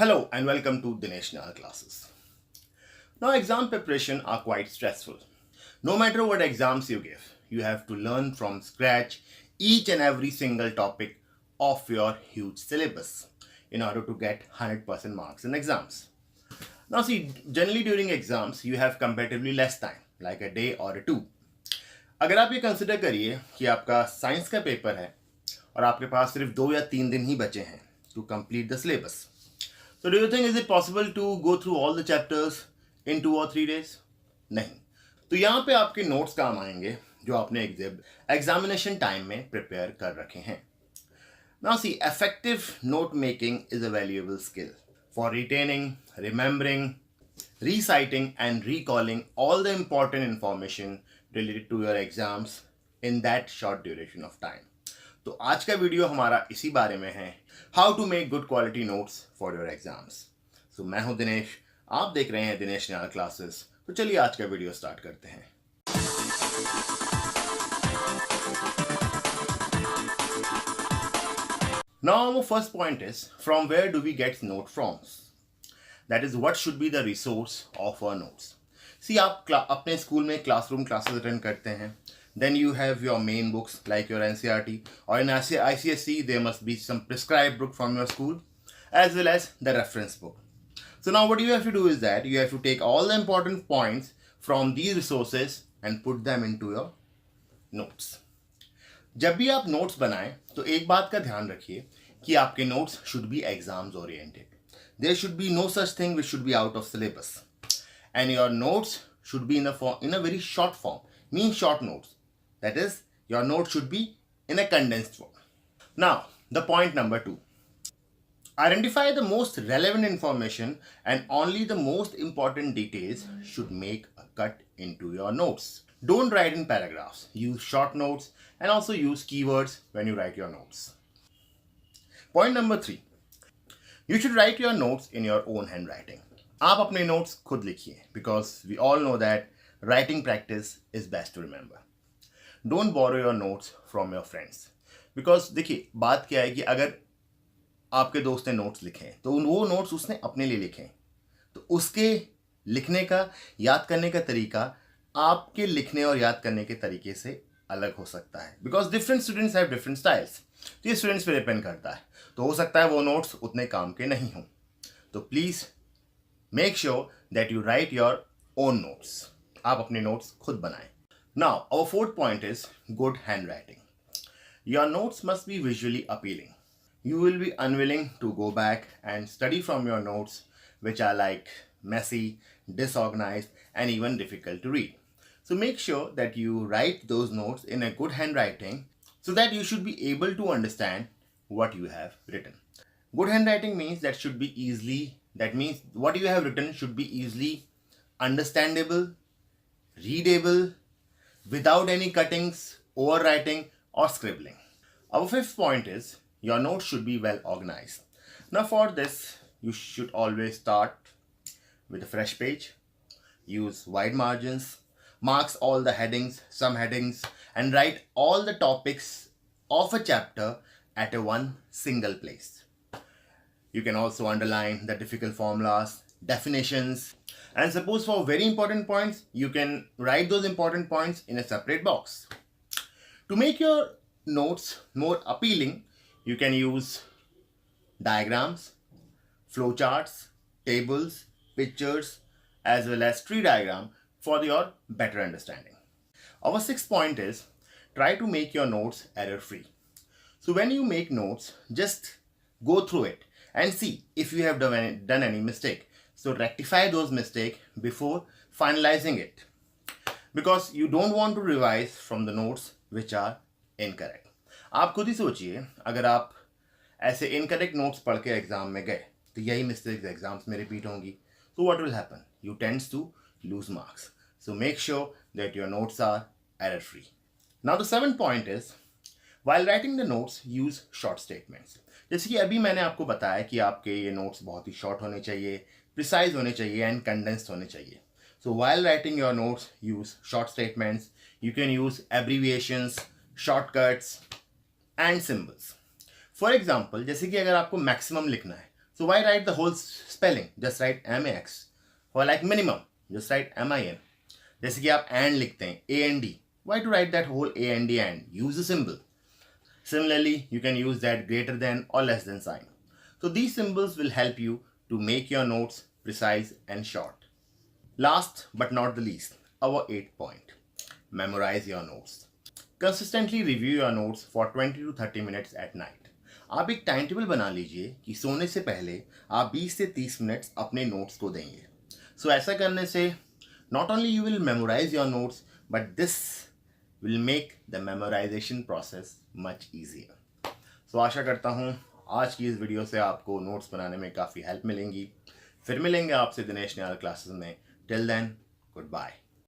Hello and welcome to Dinesh Nayal classes. Now exam preparation are quite stressful. No matter what exams you give, you have to learn from scratch each and every single topic of your huge syllabus in order to get 100% marks in exams. Now see, generally during exams you have comparatively less time, like a day or a two. अगर आप ये consider करिए कि आपका science का paper है और आपके पास सिर्फ 2 या 3 दिन ही बचे हैं to complete the syllabus. So do you think is it possible to go through all the chapters in 2 or 3 days? नहीं. तो यहाँ पे आपके नोट्स काम आएंगे जो आपने एग्जामिनेशन टाइम में प्रिपेयर कर रखे हैं. Now see, effective note making is a valuable skill for retaining, remembering, reciting and recalling all the important information related to your exams in that short duration of time. तो आज का video हमारा इसी बारे में है, how to make good quality notes for your exams. So मैं हूं दिनेश, आप देख रहे हैं दिनेश नयाल क्लासेस. तो चलिए आज का वीडियो स्टार्ट करते हैं. Now our first point is, from where do we get note from? That is, what should be the resource of our notes. See, आप अपने स्कूल में क्लासरूम क्लासेस अटेंड करते हैं. Then you have your main books like your NCERT, or in ICSE there must be some prescribed book from your school as well as the reference book. So now what you have to do is that you have to take all the important points from these resources and put them into your notes. जब भी आप notes बनाएं तो एक बात का ध्यान रखिए कि आपके notes should be exams oriented. There should be no such thing which should be out of syllabus, and your notes should be in a very short form, means short notes. That is, your note should be in a condensed form. Now, the point number 2. Identify the most relevant information and only the most important details should make a cut into your notes. Don't write in paragraphs. Use short notes and also use keywords when you write your notes. Point number 3. You should write your notes in your own handwriting. आप अपने notes खुद लिखिए, because we all know that writing practice is best to remember. Don't borrow your notes from your friends, because देखिए बात क्या है कि अगर आपके दोस्त ने नोट्स लिखे तो वो नोट्स उसने अपने लिए लिखे, तो उसके लिखने का, याद करने का तरीका आपके लिखने और याद करने के तरीके से अलग हो सकता है, because different students have different styles. तो ये स्टूडेंट्स पे डिपेंड करता है. तो हो सकता है वो नोट्स उतने काम के नहीं हों. तो please make sure that you right your own notes. आप अपने नोट्स खुद बनाएं. Now, our fourth point is good handwriting. Your notes must be visually appealing. You will be unwilling to go back and study from your notes, which are like messy, disorganized, and even difficult to read. So make sure that you write those notes in a good handwriting so that you should be able to understand what you have written. Good handwriting means that means what you have written should be easily understandable, readable, without any cuttings, overwriting or scribbling. Our fifth point is your notes should be well organized. Now for this, you should always start with a fresh page, use wide margins, marks all the headings, some headings, and write all the topics of a chapter at one single place. You can also underline the difficult formulas, definitions, and suppose for very important points, you can write those important points in a separate box. To make your notes more appealing, you can use diagrams, flowcharts, tables, pictures, as well as tree diagram for your better understanding. Our sixth point is try to make your notes error-free. So when you make notes, just go through it and see if you have done any mistake. So rectify those mistakes before finalizing it, because you don't want to revise from the notes which are incorrect. आप खुद ही सोचिए, अगर आप ऐसे incorrect notes पढ़ के exam में गए तो यही mistakes एग्जाम्स में रिपीट होंगी. So what will happen? You tend to lose marks. So make sure that your notes are error free. Now the seventh point is, while writing the notes, use short statements. जैसे कि अभी मैंने आपको बताया कि आपके ये नोट्स बहुत ही शॉर्ट होने चाहिए, प्रिसाइज होने चाहिए एंड कंडेंस्ड होने चाहिए. So while writing your notes, use short statements. You can use abbreviations, shortcuts and symbols. For example, जैसे कि अगर आपको maximum लिखना है So why write the whole spelling? Just write max. For like minimum, just write min. जैसे कि आप and लिखते हैं a and d. Why to write that whole a and d and? Use a symbol. Similarly, you can use that greater than or less than sign. So these symbols will help you to make your notes precise and short. Last but not the least, our 8th point. Memorize your notes. Consistently review your notes for 20 to 30 minutes at night. आप एक time table बना लीजिए कि सोने से पहले आप 20 से 30 मिनट्स अपने नोट्स को देंगे. सो ऐसा करने से not only you will memorize your notes, but this will make the memorization process much easier. So आशा करता हूँ आज की इस वीडियो से आपको नोट्स बनाने में काफ़ी हेल्प मिलेंगी. फिर मिलेंगे आपसे दिनेश नयाल क्लासेस में. Till then, goodbye.